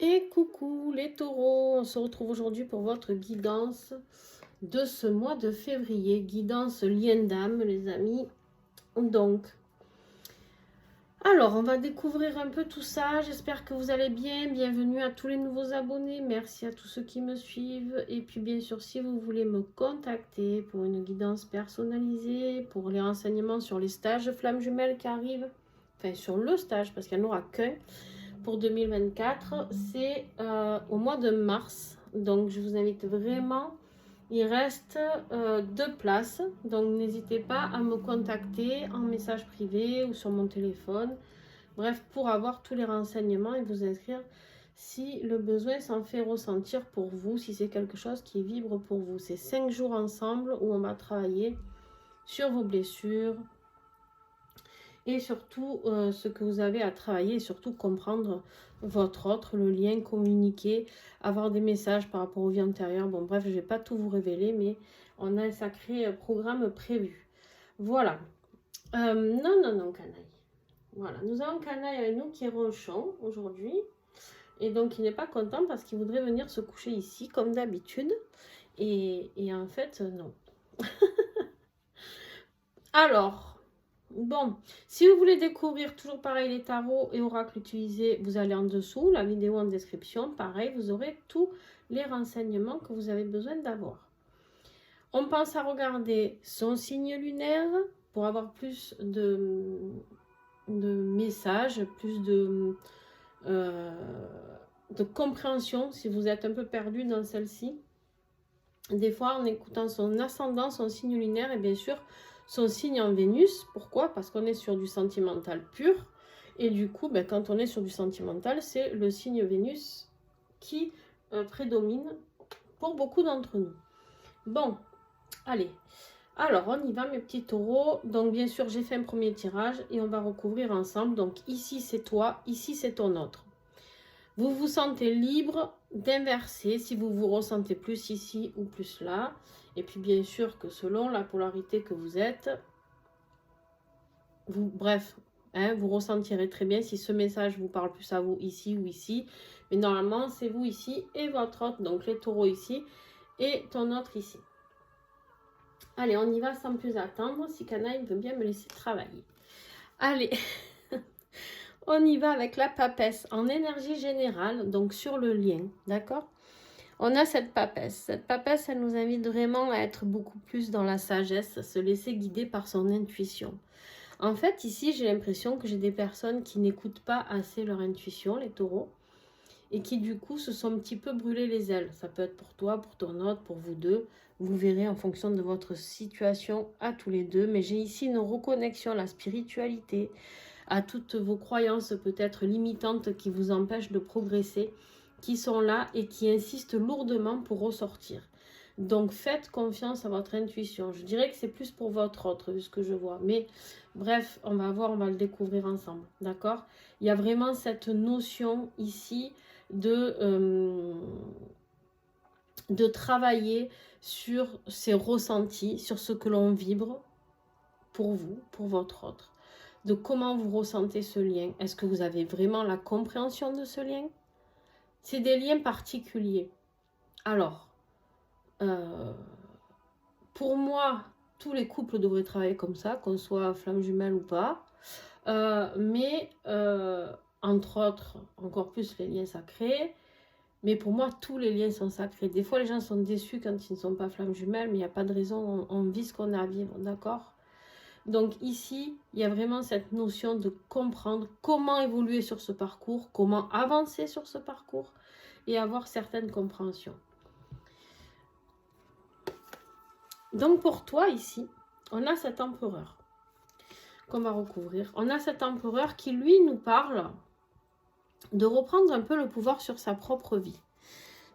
Et coucou les taureaux, on se retrouve aujourd'hui pour votre guidance de ce mois de février. Guidance lien d'âme les amis. Donc, alors on va découvrir un peu tout ça. J'espère que vous allez bien. Bienvenue à tous les nouveaux abonnés. Merci à tous ceux qui me suivent. Et puis bien sûr, si vous voulez me contacter pour une guidance personnalisée, pour les renseignements sur les stages Flammes Jumelles qui arrivent, enfin sur le stage parce qu'il n'y en aura qu'un, pour 2024, c'est au mois de mars. Donc, je vous invite vraiment. Il reste 2 places. Donc, n'hésitez pas à me contacter en message privé ou sur mon téléphone. Bref, pour avoir tous les renseignements et vous inscrire si le besoin s'en fait ressentir pour vous, si c'est quelque chose qui vibre pour vous. C'est 5 jours ensemble où on va travailler sur vos blessures, et surtout ce que vous avez à travailler et surtout comprendre votre autre, le lien, communiquer, avoir des messages par rapport aux vies antérieures. Bon bref, je ne vais pas tout vous révéler, mais on a un sacré programme prévu. Voilà. Non, canaille. Voilà, nous avons canaille avec nous qui est ronchon aujourd'hui. Et donc il n'est pas content parce qu'il voudrait venir se coucher ici comme d'habitude. Et en fait, non. Alors... Bon, si vous voulez découvrir toujours pareil les tarots et oracles utilisés, vous allez en dessous, la vidéo en description, pareil, vous aurez tous les renseignements que vous avez besoin d'avoir. On pense à regarder son signe lunaire pour avoir plus de messages, plus de compréhension si vous êtes un peu perdu dans celle-ci. Des fois, en écoutant son ascendant, son signe lunaire et bien sûr son signe en Vénus. Pourquoi? Parce qu'on est sur du sentimental pur. Et du coup, quand on est sur du sentimental, c'est le signe Vénus qui prédomine pour beaucoup d'entre nous. Bon, allez. Alors, on y va mes petits taureaux. Donc, bien sûr, j'ai fait un premier tirage et on va recouvrir ensemble. Donc, ici, c'est toi. Ici, c'est ton autre. Vous vous sentez libre d'inverser si vous vous ressentez plus ici ou plus là. Et puis bien sûr que selon la polarité que vous êtes, bref, vous ressentirez très bien si ce message vous parle plus à vous ici ou ici. Mais normalement, c'est vous ici et votre autre, donc les taureaux ici et ton autre ici. Allez, on y va sans plus attendre. Si Canaille veut bien me laisser travailler. Allez, on y va avec la papesse en énergie générale, donc sur le lien, d'accord? On a cette papesse. Cette papesse, elle nous invite vraiment à être beaucoup plus dans la sagesse, à se laisser guider par son intuition. En fait, ici, j'ai l'impression que j'ai des personnes qui n'écoutent pas assez leur intuition, les taureaux, et qui du coup se sont un petit peu brûlés les ailes. Ça peut être pour toi, pour ton autre, pour vous deux. Vous verrez en fonction de votre situation à tous les deux. Mais j'ai ici une reconnexion à la spiritualité, à toutes vos croyances peut-être limitantes qui vous empêchent de progresser, qui sont là et qui insistent lourdement pour ressortir. Donc faites confiance à votre intuition. Je dirais que c'est plus pour votre autre, vu ce que je vois. Mais bref, on va voir, on va le découvrir ensemble. D'accord? Il y a vraiment cette notion ici de travailler sur ses ressentis, sur ce que l'on vibre pour vous, pour votre autre. De comment vous ressentez ce lien. Est-ce que vous avez vraiment la compréhension de ce lien? C'est des liens particuliers. Alors, pour moi, tous les couples devraient travailler comme ça, qu'on soit flamme jumelle ou pas. Mais, entre autres, encore plus les liens sacrés. Mais pour moi, tous les liens sont sacrés. Des fois, les gens sont déçus quand ils ne sont pas flamme jumelle, mais il n'y a pas de raison, on vit ce qu'on a à vivre, d'accord? Donc ici, il y a vraiment cette notion de comprendre comment évoluer sur ce parcours, comment avancer sur ce parcours et avoir certaines compréhensions. Donc pour toi ici, on a cet empereur qu'on va recouvrir. On a cet empereur qui lui nous parle de reprendre un peu le pouvoir sur sa propre vie.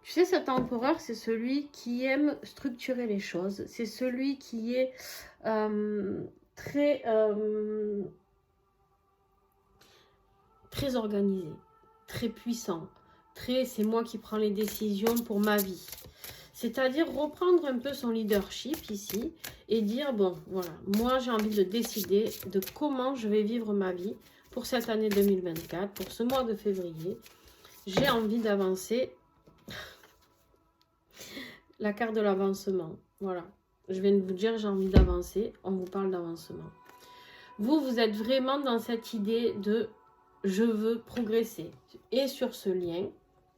Tu sais, cet empereur, c'est celui qui aime structurer les choses. C'est celui qui est très organisé, très puissant, c'est moi qui prends les décisions pour ma vie. C'est-à-dire reprendre un peu son leadership ici et dire, bon, voilà, moi j'ai envie de décider de comment je vais vivre ma vie pour cette année 2024, pour ce mois de février. J'ai envie d'avancer. La carte de l'avancement. Voilà. Je viens de vous dire, j'ai envie d'avancer. On vous parle d'avancement. Vous, vous êtes vraiment dans cette idée de je veux progresser. Et sur ce lien,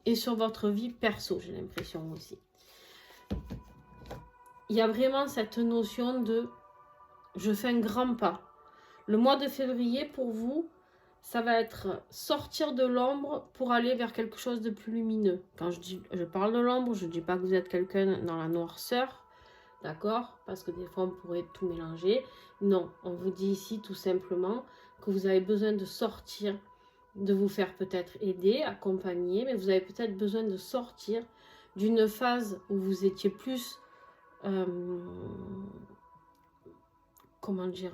et sur votre vie perso, j'ai l'impression aussi. Il y a vraiment cette notion de je fais un grand pas. Le mois de février, pour vous, ça va être sortir de l'ombre pour aller vers quelque chose de plus lumineux. Quand je parle de l'ombre, je ne dis pas que vous êtes quelqu'un dans la noirceur, d'accord? Parce que des fois, on pourrait tout mélanger. Non, on vous dit ici tout simplement que vous avez besoin de sortir, de vous faire peut-être aider, accompagner, mais vous avez peut-être besoin de sortir d'une phase où vous étiez plus... comment dire,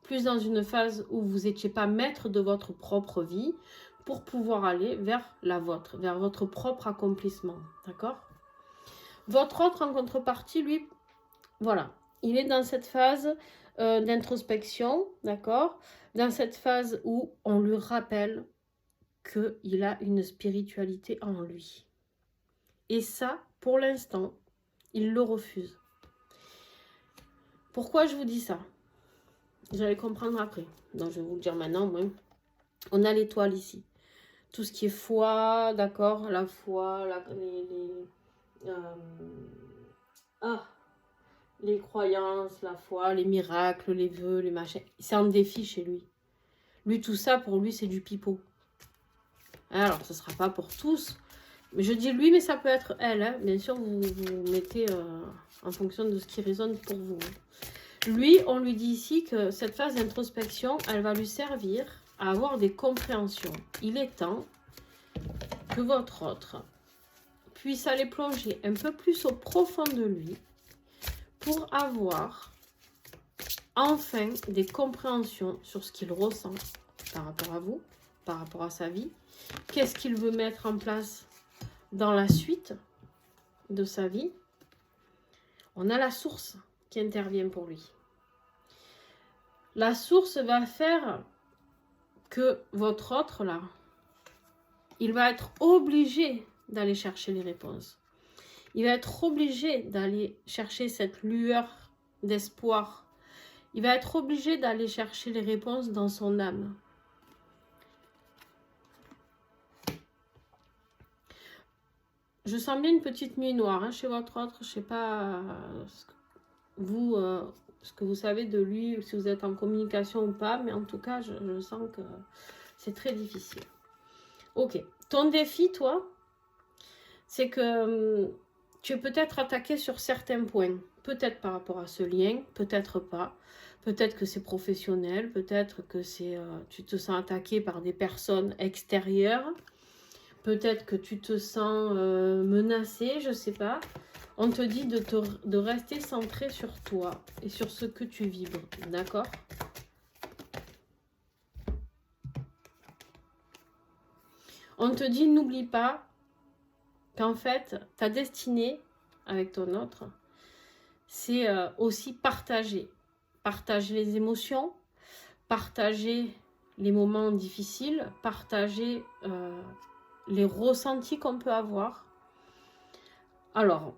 plus dans une phase où vous n'étiez pas maître de votre propre vie pour pouvoir aller vers la vôtre, vers votre propre accomplissement, d'accord? Votre autre en contrepartie, lui, voilà, il est dans cette phase d'introspection, d'accord? Dans cette phase où on lui rappelle qu'il a une spiritualité en lui. Et ça, pour l'instant, il le refuse. Pourquoi je vous dis ça? Vous allez comprendre après. Donc, je vais vous le dire maintenant. Moi. On a l'étoile ici. Tout ce qui est foi, d'accord? La foi, les croyances, la foi, les miracles, les vœux, les machins. C'est un défi chez lui. Lui, tout ça, pour lui, c'est du pipeau. Alors, ce ne sera pas pour tous. Mais je dis lui, mais ça peut être elle. Hein. Bien sûr, vous mettez en fonction de ce qui résonne pour vous. Lui, on lui dit ici que cette phase d'introspection, elle va lui servir à avoir des compréhensions. Il est temps que votre autre puisse aller plonger un peu plus au profond de lui pour avoir enfin des compréhensions sur ce qu'il ressent par rapport à vous, par rapport à sa vie. Qu'est-ce qu'il veut mettre en place dans la suite de sa vie? On a la source qui intervient pour lui. La source va faire que votre autre, là, il va être obligé d'aller chercher les réponses. Il va être obligé d'aller chercher cette lueur d'espoir. Il va être obligé d'aller chercher les réponses dans son âme. Je sens bien une petite nuit noire hein, chez votre autre. Je ne sais pas vous, ce que vous savez de lui, si vous êtes en communication ou pas, mais en tout cas, je sens que c'est très difficile. Ok, ton défi, toi, c'est que tu es peut-être attaqué sur certains points. Peut-être par rapport à ce lien, peut-être pas. Peut-être que c'est professionnel, peut-être que c'est tu te sens attaqué par des personnes extérieures. Peut-être que tu te sens menacé, je ne sais pas. On te dit de rester centré sur toi et sur ce que tu vibres, d'accord? On te dit, n'oublie pas qu'en fait, ta destinée avec ton autre, c'est aussi partager. Partager les émotions, partager les moments difficiles, partager les ressentis qu'on peut avoir. Alors,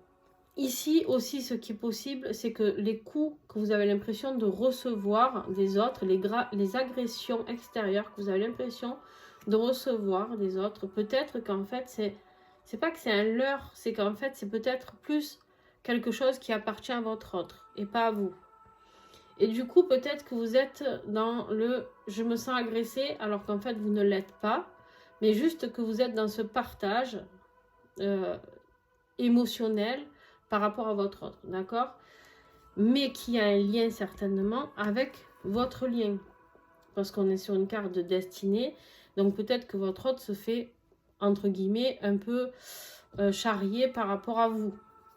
ici aussi, ce qui est possible, c'est que les coups que vous avez l'impression de recevoir des autres, les agressions extérieures que vous avez l'impression de recevoir des autres, peut-être qu'en fait, c'est pas que c'est un leurre, c'est qu'en fait, c'est peut-être plus quelque chose qui appartient à votre autre et pas à vous. Et du coup, peut-être que vous êtes dans le « je me sens agressé » alors qu'en fait, vous ne l'êtes pas, mais juste que vous êtes dans ce partage émotionnel par rapport à votre autre, d'accord? Mais qui a un lien certainement avec votre lien. Parce qu'on est sur une carte de destinée, donc peut-être que votre autre se fait, entre guillemets, un peu charrier par rapport à vous.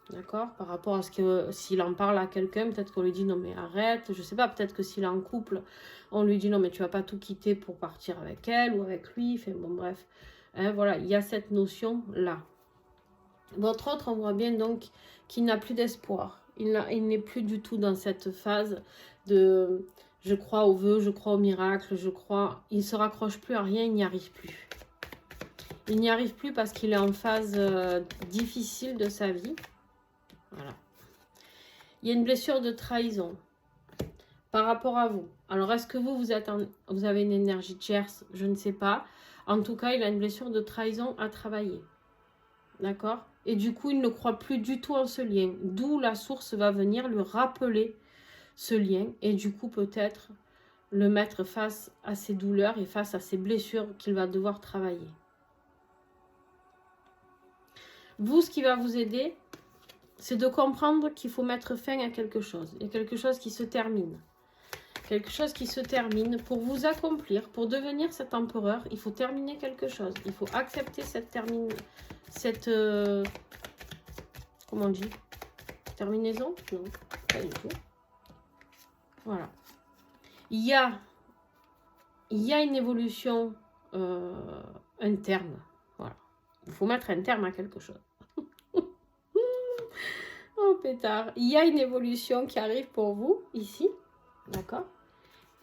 D'accord? Par rapport à ce que s'il en parle à quelqu'un, peut-être qu'on lui dit non mais arrête, je sais pas, peut-être que s'il est en couple, on lui dit non mais tu vas pas tout quitter pour partir avec elle ou avec lui, enfin bon bref. Hein, voilà, il y a cette notion là. Votre autre, on voit bien donc qu'il n'a plus d'espoir. Il n'est plus du tout dans cette phase de je crois au vœu, je crois au miracle, je crois. Il ne se raccroche plus à rien, il n'y arrive plus. Il n'y arrive plus parce qu'il est en phase difficile de sa vie. Voilà. Il y a une blessure de trahison par rapport à vous. Alors, est-ce que vous avez une énergie tierce? Je ne sais pas. En tout cas, il a une blessure de trahison à travailler. D'accord? Et du coup, il ne croit plus du tout en ce lien. D'où la source va venir lui rappeler ce lien. Et du coup, peut-être le mettre face à ses douleurs et face à ses blessures qu'il va devoir travailler. Vous, ce qui va vous aider, c'est de comprendre qu'il faut mettre fin à quelque chose. Il y a quelque chose qui se termine. Quelque chose qui se termine. Pour vous accomplir, pour devenir cet empereur, il faut terminer quelque chose. Il faut accepter comment on dit? Terminaison? Non, pas du tout. Voilà. Il y a une évolution, un terme. Voilà. Il faut mettre un terme à quelque chose. Oh pétard. Il y a une évolution qui arrive pour vous, ici. D'accord?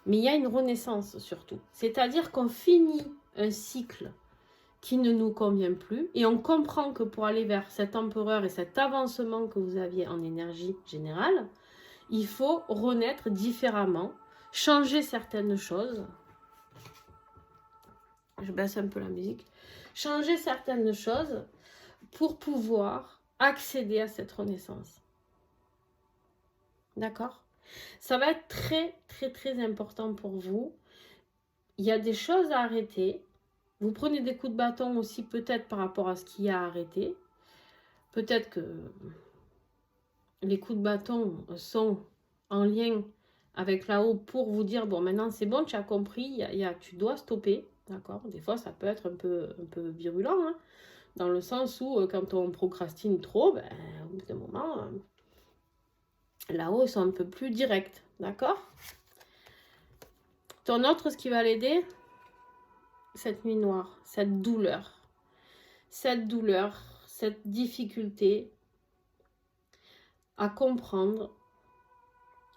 Mais il y a une renaissance surtout. C'est-à-dire qu'on finit un cycle qui ne nous convient plus et on comprend que pour aller vers cet empereur et cet avancement que vous aviez en énergie générale, il faut renaître différemment, changer certaines choses. Je baisse un peu la musique. Changer certaines choses pour pouvoir accéder à cette renaissance. D'accord? Ça va être très, très, très important pour vous. Il y a des choses à arrêter. Vous prenez des coups de bâton aussi, peut-être par rapport à ce qu'il y a à arrêter. Peut-être que les coups de bâton sont en lien avec là-haut pour vous dire, bon, maintenant c'est bon, tu as compris, tu dois stopper. D'accord? Des fois, ça peut être un peu virulent, hein, dans le sens où quand on procrastine trop, ben, au bout d'un moment, là-haut, ils sont un peu plus directs. D'accord? Ton autre, ce qui va l'aider, cette nuit noire, cette douleur, cette difficulté à comprendre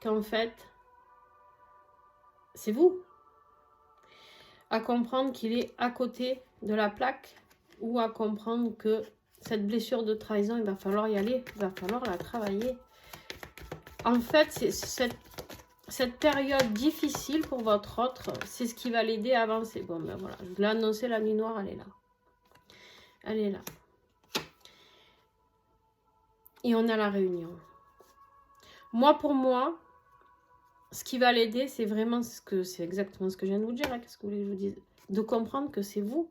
qu'en fait, c'est vous. À comprendre qu'il est à côté de la plaque ou à comprendre que cette blessure de trahison, il va falloir y aller, il va falloir la travailler. En fait, c'est cette période difficile pour votre autre, c'est ce qui va l'aider à avancer. Bon, ben voilà, je vous l'ai annoncé, la nuit noire, elle est là. Elle est là. Et on a la réunion. Moi, pour moi, ce qui va l'aider, c'est vraiment c'est exactement ce que je viens de vous dire. Qu'est-ce que vous voulez que je vous dise? De comprendre que c'est vous.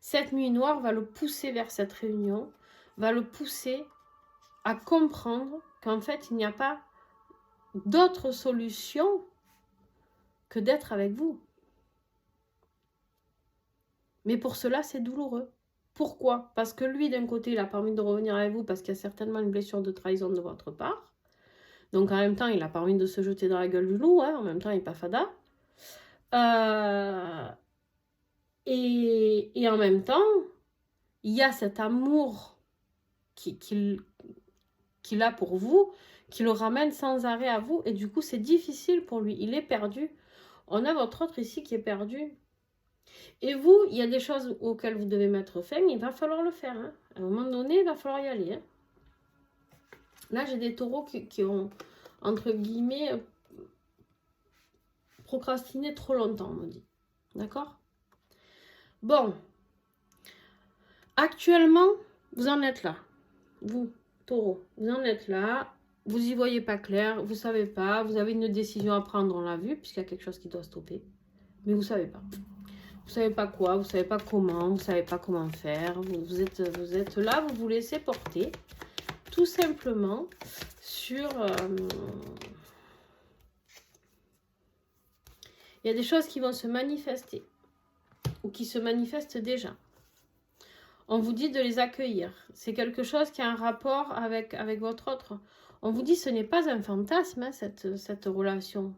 Cette nuit noire va le pousser vers cette réunion, va le pousser à comprendre qu'en fait, il n'y a pas d'autre solution que d'être avec vous. Mais pour cela, c'est douloureux. Pourquoi? Parce que lui, d'un côté, il a pas envie de revenir avec vous parce qu'il y a certainement une blessure de trahison de votre part. Donc, en même temps, il n'a pas envie de se jeter dans la gueule du loup. Hein. En même temps, il n'est pas fada. Et en même temps, il y a cet amour qu'il a pour vous, qui le ramène sans arrêt à vous. Et du coup, c'est difficile pour lui. Il est perdu. On a votre autre ici qui est perdu. Et vous, il y a des choses auxquelles vous devez mettre fin. Il va falloir le faire. Hein. À un moment donné, il va falloir y aller. Hein. Là, j'ai des taureaux qui ont, entre guillemets, procrastiné trop longtemps, on me dit. D'accord? Bon. Actuellement, vous en êtes là. Vous, taureau, vous en êtes là. Vous n'y voyez pas clair. Vous ne savez pas. Vous avez une décision à prendre, on l'a vu, puisqu'il y a quelque chose qui doit stopper. Mais vous ne savez pas. Vous ne savez pas quoi, vous ne savez pas comment, vous ne savez pas comment faire. Vous êtes là, vous vous laissez porter. Tout simplement sur... il y a des choses qui vont se manifester. Ou qui se manifestent déjà. On vous dit de les accueillir. C'est quelque chose qui a un rapport avec votre autre. On vous dit ce n'est pas un fantasme, hein, cette relation.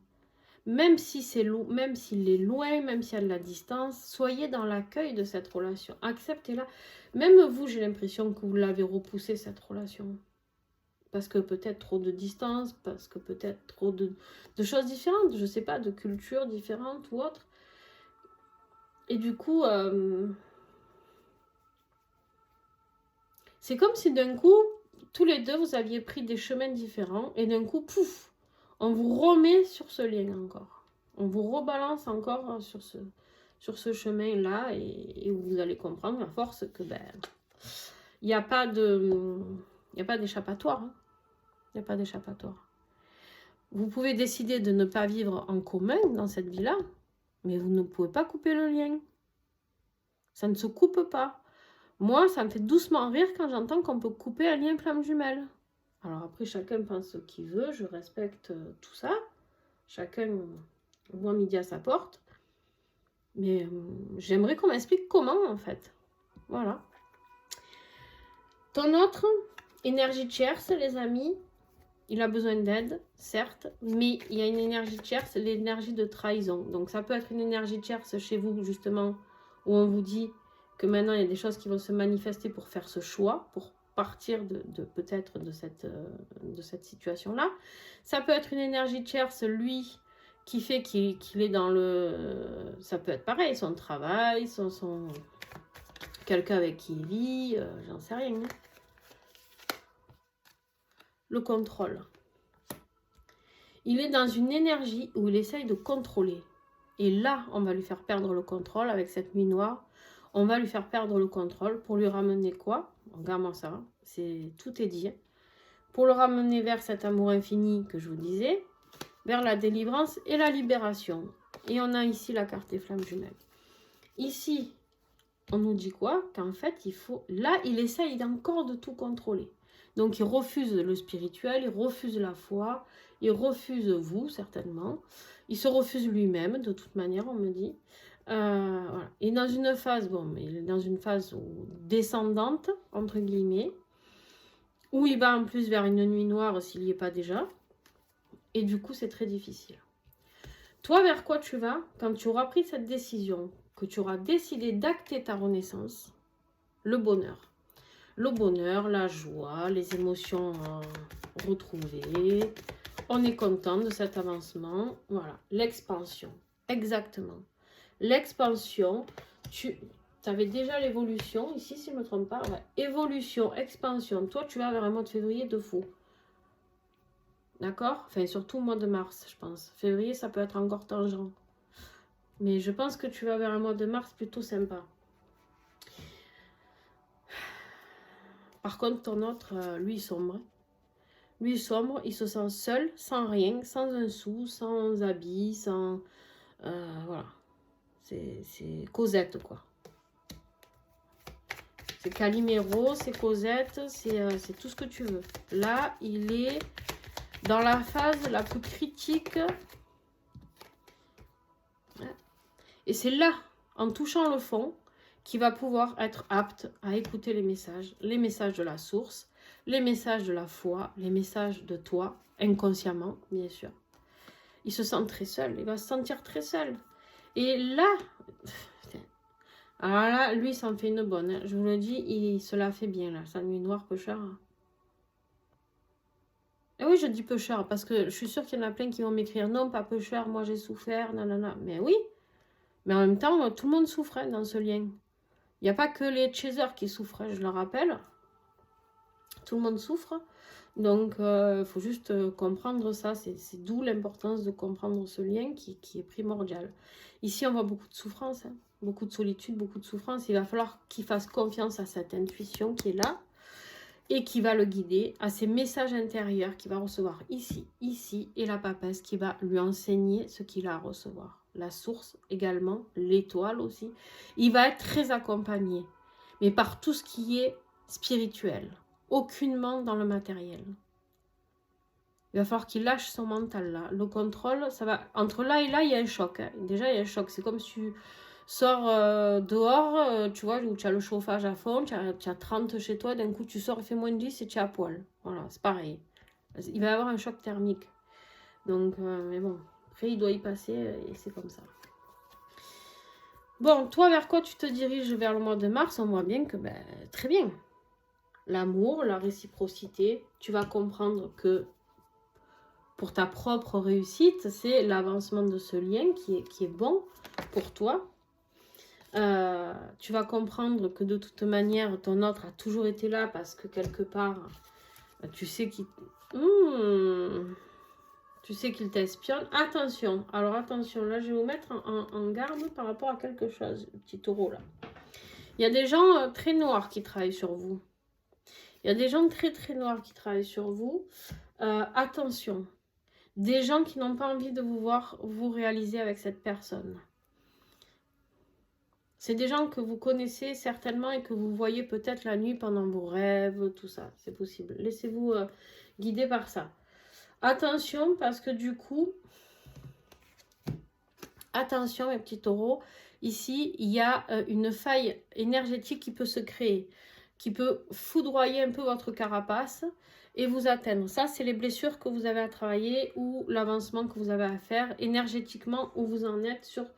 Même si même s'il est loin, même s'il y a de la distance, soyez dans l'accueil de cette relation. Acceptez-la. Même vous, j'ai l'impression que vous l'avez repoussée, cette relation. Parce que peut-être trop de distance, parce que peut-être trop de choses différentes, je ne sais pas, de cultures différentes ou autres. Et du coup, C'est comme si d'un coup, tous les deux, vous aviez pris des chemins différents et d'un coup, pouf, on vous remet sur ce lien encore. On vous rebalance encore sur ce chemin-là et vous allez comprendre à force que ben, il n'y a pas d'échappatoire. Hein. Il n'y a pas d'échappatoire. Vous pouvez décider de ne pas vivre en commun dans cette vie-là, mais vous ne pouvez pas couper le lien. Ça ne se coupe pas. Moi, ça me fait doucement rire quand j'entends qu'on peut couper un lien flamme jumelle. Alors après, chacun pense ce qu'il veut, je respecte tout ça. Chacun voit midi à sa porte. Mais j'aimerais qu'on m'explique comment, en fait. Voilà. Ton autre, énergie tierce, les amis, il a besoin d'aide, certes, mais il y a une énergie tierce, l'énergie de trahison. Donc ça peut être une énergie tierce chez vous, justement, où on vous dit que maintenant il y a des choses qui vont se manifester pour faire ce choix, pour partir peut-être de cette situation-là. Ça peut être une énergie tierce, lui, qui fait qu'il est dans le... Ça peut être pareil, son travail, son... quelqu'un avec qui il vit, j'en sais rien. Le contrôle. Il est dans une énergie où il essaye de contrôler. Et là, on va lui faire perdre le contrôle avec cette nuit noire. On va lui faire perdre le contrôle pour lui ramener quoi? Regarde-moi ça, tout est dit. Pour le ramener vers cet amour infini que je vous disais, vers la délivrance et la libération. Et on a ici la carte des flammes jumelles. Ici, on nous dit quoi? Qu'en fait, là, il essaye encore de tout contrôler. Donc, il refuse le spirituel, il refuse la foi, il refuse vous, certainement. Il se refuse lui-même, de toute manière, on me dit. Voilà. Et dans une phase, mais il est dans une phase descendante, entre guillemets, où il va en plus vers une nuit noire s'il n'y est pas déjà. Et du coup, c'est très difficile. Toi, vers quoi tu vas quand tu auras pris cette décision, que tu auras décidé d'acter ta renaissance? Le bonheur. Le bonheur, la joie, les émotions retrouvées. On est content de cet avancement. Voilà, l'expansion. Exactement. L'expansion, tu avais déjà l'évolution, ici, si je ne me trompe pas. Ouais. Évolution, expansion. Toi, tu vas vers un mois de février de fou. D'accord? Enfin, surtout au mois de mars, je pense. Février, ça peut être encore tangent. Mais je pense que tu vas vers un mois de mars plutôt sympa. Par contre, ton autre, lui, il sombre. Lui, il sombre, il se sent seul, sans rien, sans un sou, sans habit, sans... voilà. C'est Cosette, quoi. C'est Calimero, c'est Cosette, c'est tout ce que tu veux. Là, il est dans la phase la plus critique. Et c'est là, en touchant le fond, qu'il va pouvoir être apte à écouter les messages de la source, les messages de la foi, les messages de toi, inconsciemment, bien sûr. Il se sent très seul, il va se sentir très seul. Et là, alors là, lui, ça me fait une bonne. Hein. Je vous le dis, il se la fait bien, là, sa nuit noire, peu cher. Et oui, je dis peu cher, parce que je suis sûre qu'il y en a plein qui vont m'écrire, non, pas peu cher, moi j'ai souffert, nanana. Mais oui, mais en même temps, tout le monde souffrait dans ce lien. Il n'y a pas que les chasers qui souffrent, je le rappelle. Tout le monde souffre. Donc, il faut juste comprendre ça. C'est d'où l'importance de comprendre ce lien qui est primordial. Ici, on voit beaucoup de souffrance, hein, beaucoup de solitude, beaucoup de souffrance. Il va falloir qu'il fasse confiance à cette intuition qui est là et qui va le guider, à ses messages intérieurs qu'il va recevoir ici, ici, et la papesse qui va lui enseigner ce qu'il a à recevoir. La source également, l'étoile aussi. Il va être très accompagné, mais par tout ce qui est spirituel, aucunement dans le matériel. Il va falloir qu'il lâche son mental là. Le contrôle, ça va... Entre là et là, il y a un choc. Hein. Déjà, il y a un choc. C'est comme si tu sors dehors, tu vois, où tu as le chauffage à fond, tu as 30 chez toi, d'un coup tu sors, il fait moins de 10 et tu es à poil. Voilà, c'est pareil. Il va y avoir un choc thermique. Donc, mais bon, après il doit y passer et c'est comme ça. Bon, toi, vers quoi tu te diriges vers le mois de mars? On voit bien que, très bien. L'amour, la réciprocité, tu vas comprendre que pour ta propre réussite, c'est l'avancement de ce lien qui est bon pour toi. Tu vas comprendre que de toute manière, ton autre a toujours été là parce que quelque part, tu sais qu'il tu sais qu'il t'espionne. Attention, alors attention, là je vais vous mettre en garde par rapport à quelque chose, le petit taureau là. Il y a des gens très noirs qui travaillent sur vous. Il y a des gens très très noirs qui travaillent sur vous. Attention, des gens qui n'ont pas envie de vous voir vous réaliser avec cette personne. C'est des gens que vous connaissez certainement et que vous voyez peut-être la nuit pendant vos rêves, tout ça, c'est possible. Laissez-vous guider par ça. Attention parce que du coup, attention mes petits taureaux, ici il y a une faille énergétique qui peut se créer, qui peut foudroyer un peu votre carapace et vous atteindre. Ça, c'est les blessures que vous avez à travailler ou l'avancement que vous avez à faire énergétiquement où vous en êtes sur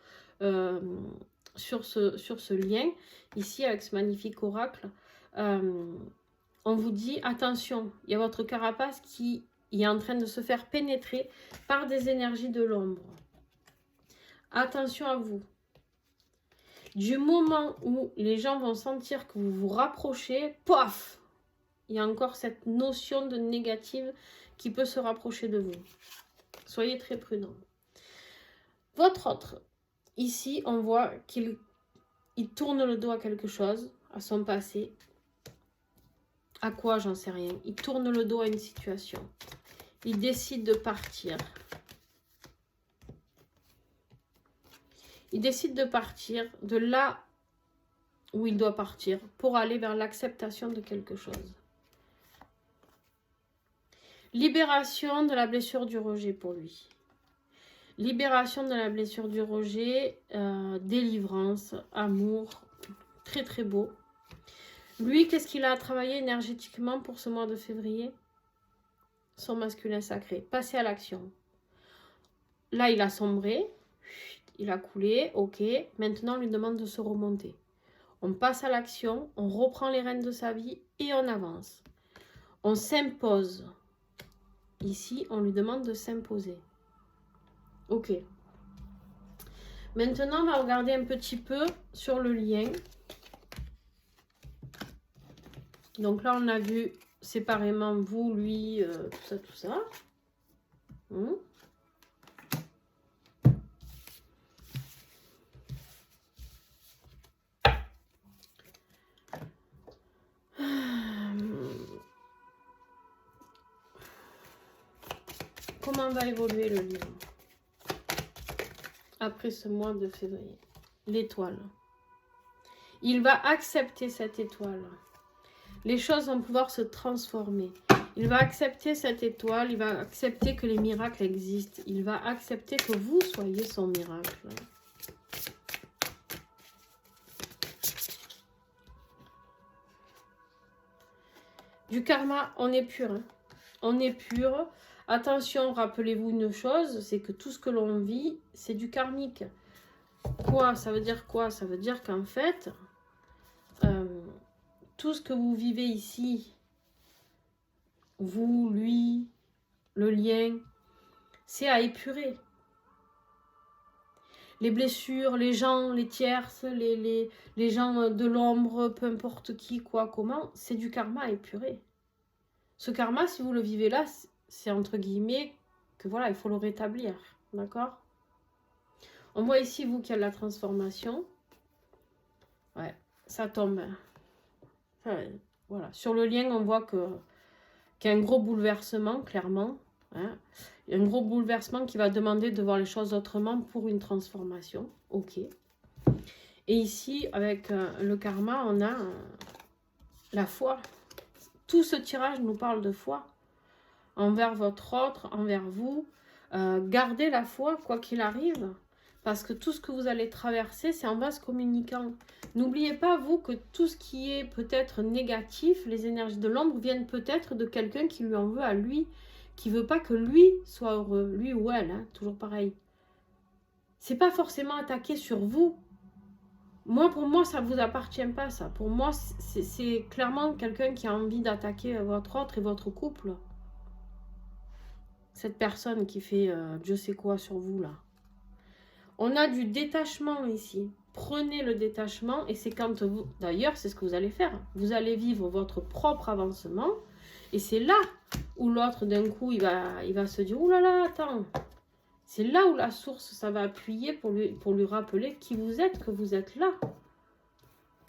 ce lien, ici avec ce magnifique oracle. On vous dit, attention, il y a votre carapace qui est en train de se faire pénétrer par des énergies de l'ombre. Attention à vous. Du moment où les gens vont sentir que vous vous rapprochez, paf, il y a encore cette notion de négative qui peut se rapprocher de vous. Soyez très prudents. Votre autre, ici, on voit qu'il tourne le dos à quelque chose, à son passé. À quoi, j'en sais rien. Il tourne le dos à une situation. Il décide de partir. Il décide de partir de là où il doit partir pour aller vers l'acceptation de quelque chose. Libération de la blessure du rejet pour lui. Libération de la blessure du rejet, délivrance, amour, très très beau. Lui, qu'est-ce qu'il a à travailler énergétiquement pour ce mois de février? Son masculin sacré. Passer à l'action. Là, il a sombré. Il a coulé. Ok. Maintenant, on lui demande de se remonter. On passe à l'action. On reprend les rênes de sa vie et on avance. On s'impose. Ici, on lui demande de s'imposer. Ok. Maintenant, on va regarder un petit peu sur le lien. Donc là, on a vu séparément vous, lui, tout ça, tout ça. Comment va évoluer le livre après ce mois de février? L'étoile. Il va accepter cette étoile. Les choses vont pouvoir se transformer. Il va accepter cette étoile, il va accepter que les miracles existent. Il va accepter que vous soyez son miracle. Du karma, on est pur. Hein. On est pur. Attention, rappelez-vous une chose, c'est que tout ce que l'on vit, c'est du karmique. Quoi? Ça veut dire quoi? Ça veut dire qu'en fait, tout ce que vous vivez ici, vous, lui, le lien, c'est à épurer. Les blessures, les gens, les tierces, les gens de l'ombre, peu importe qui, quoi, comment, c'est du karma à épurer. Ce karma, si vous le vivez là, c'est entre guillemets que voilà, il faut le rétablir, d'accord? On voit ici, vous, qu'il y a de la transformation. Ouais, ça tombe. Enfin, voilà. Sur le lien, on voit qu'il y a un gros bouleversement, clairement. Hein. Il y a un gros bouleversement qui va demander de voir les choses autrement pour une transformation. Ok. Et ici, avec le karma, on a la foi. Tout ce tirage nous parle de foi. Envers votre autre, envers vous. Gardez la foi, quoi qu'il arrive. Parce que tout ce que vous allez traverser, c'est en vase communicant. N'oubliez pas, vous, que tout ce qui est peut-être négatif, les énergies de l'ombre, viennent peut-être de quelqu'un qui lui en veut à lui, qui veut pas que lui soit heureux, lui ou elle, hein, toujours pareil. C'est pas forcément attaqué sur vous. Moi, pour moi, ça ne vous appartient pas, ça. Pour moi, c'est clairement quelqu'un qui a envie d'attaquer votre autre et votre couple. Cette personne qui fait je sais quoi sur vous, là. On a du détachement ici. Prenez le détachement et c'est quand vous... D'ailleurs, c'est ce que vous allez faire. Vous allez vivre votre propre avancement et c'est là où l'autre, d'un coup, il va se dire « Ouh là là, attends !» C'est là où la source, ça va appuyer pour lui rappeler qui vous êtes, que vous êtes là.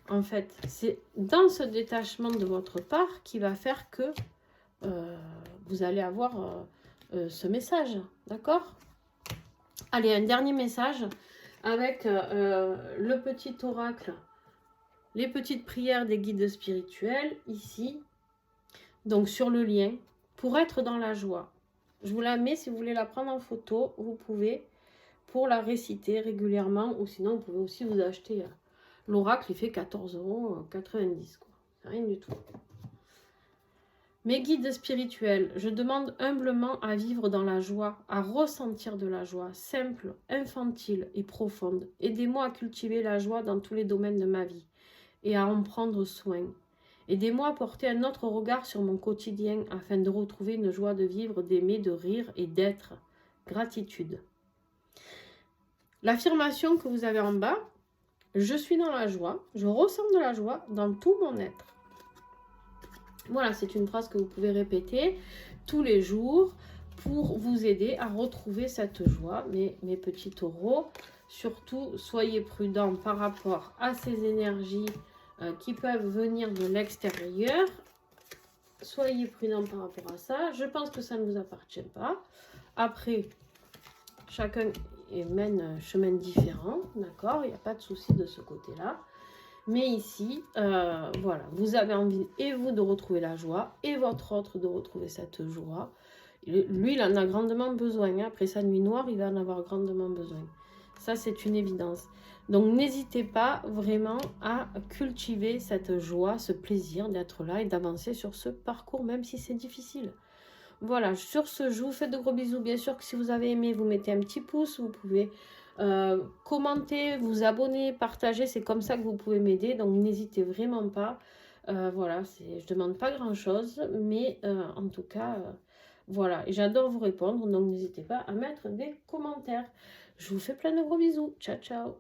En fait, c'est dans ce détachement de votre part qui va faire que vous allez avoir ce message. D'accord? Allez, un dernier message avec le petit oracle, les petites prières des guides spirituels, ici. Donc, sur le lien, pour être dans la joie. Je vous la mets, si vous voulez la prendre en photo, vous pouvez, pour la réciter régulièrement, ou sinon, vous pouvez aussi vous acheter l'oracle, il fait 14,90 €, quoi. C'est rien du tout. Mes guides spirituels, je demande humblement à vivre dans la joie, à ressentir de la joie, simple, infantile et profonde. Aidez-moi à cultiver la joie dans tous les domaines de ma vie et à en prendre soin. Aidez-moi à porter un autre regard sur mon quotidien afin de retrouver une joie de vivre, d'aimer, de rire et d'être. Gratitude. L'affirmation que vous avez en bas, je suis dans la joie, je ressens de la joie dans tout mon être. Voilà, c'est une phrase que vous pouvez répéter tous les jours pour vous aider à retrouver cette joie. Mais mes petits taureaux, surtout, soyez prudents par rapport à ces énergies qui peuvent venir de l'extérieur. Soyez prudents par rapport à ça. Je pense que ça ne vous appartient pas. Après, chacun mène un chemin différent, d'accord? Il n'y a pas de souci de ce côté-là. Mais ici, voilà, vous avez envie, et vous, de retrouver la joie, et votre autre de retrouver cette joie. Lui, il en a grandement besoin. Hein. Après sa nuit noire, il va en avoir grandement besoin. Ça, c'est une évidence. Donc, n'hésitez pas vraiment à cultiver cette joie, ce plaisir d'être là et d'avancer sur ce parcours, même si c'est difficile. Voilà, sur ce, je vous fais de gros bisous. Bien sûr que si vous avez aimé, vous mettez un petit pouce. Vous pouvez commenter, vous abonner, partager. C'est comme ça que vous pouvez m'aider. Donc, n'hésitez vraiment pas. Voilà, je ne demande pas grand-chose. Mais en tout cas, voilà. Et j'adore vous répondre. Donc, n'hésitez pas à mettre des commentaires. Je vous fais plein de gros bisous. Ciao, ciao.